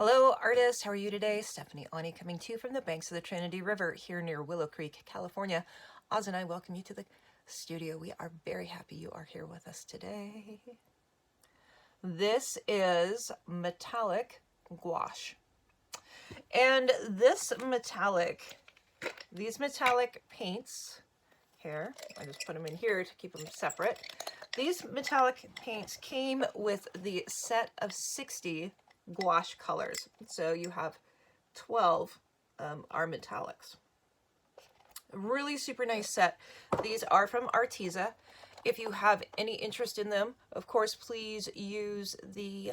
Hello artists, how are you today? Stephanie Aune coming to you from the banks of the Trinity River here near Willow Creek, California. Oz and I welcome you to the studio. We are very happy you are here with us today. This is metallic gouache. And these metallic paints here, I just put them in here to keep them separate. These metallic paints came with the set of 60 gouache colors. So you have 12 are metallics. Really super nice set. These are from Artiza. If you have any interest in them, of course, please use the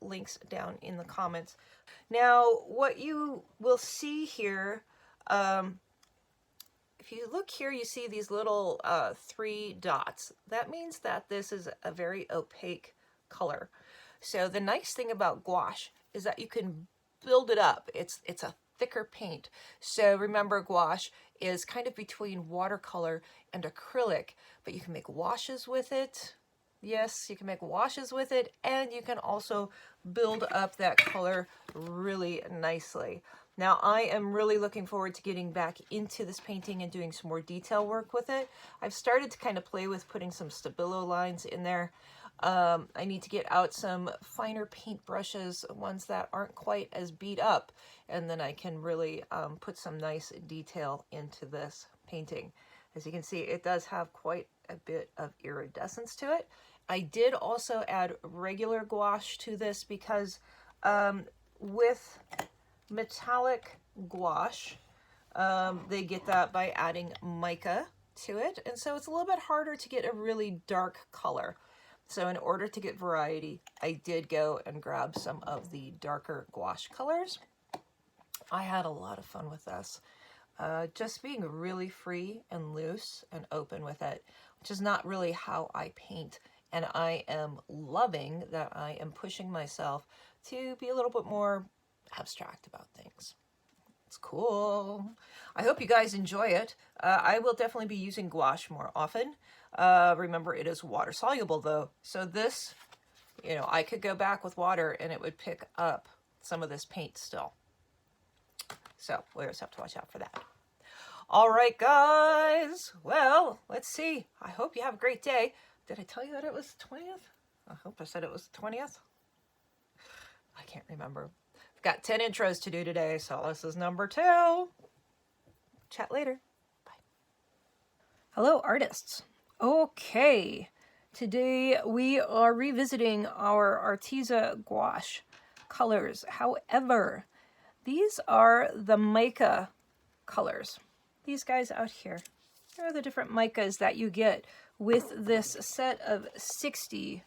links down in the comments. Now, what you will see here, if you look here, you see these little 3 dots. That means that this is a very opaque color. So the nice thing about gouache is that you can build it up. It's a thicker paint. So remember, gouache is kind of between watercolor and acrylic, but you can make washes with it. Yes, you can make washes with it, and you can also build up that color really nicely. Now, I am really looking forward to getting back into this painting and doing some more detail work with it. I've started to kind of play with putting some Stabilo lines in there. I need to get out some finer paint brushes, ones that aren't quite as beat up, and then I can really put some nice detail into this painting. As you can see, it does have quite a bit of iridescence to it. I did also add regular gouache to this because with metallic gouache, they get that by adding mica to it, and so it's a little bit harder to get a really dark color. So in order to get variety, I did go and grab some of the darker gouache colors. I had a lot of fun with this. Just being really free and loose and open with it, which is not really how I paint. And I am loving that I am pushing myself to be a little bit more abstract about things. It's cool. I hope you guys enjoy it. I will definitely be using gouache more often. Remember, it is water soluble though. So this, I could go back with water and it would pick up some of this paint still. So we'll just have to watch out for that. All right, guys. Well, let's see. I hope you have a great day. Did I tell you that it was the 20th? I hope I said it was the 20th. I can't remember. I've got 10 intros to do today, so this is number 2. Chat later. Bye. Hello, artists. Okay, today we are revisiting our Arteza gouache colors. However, these are the mica colors. These guys out here. They're the different micas that you get with this set of 60.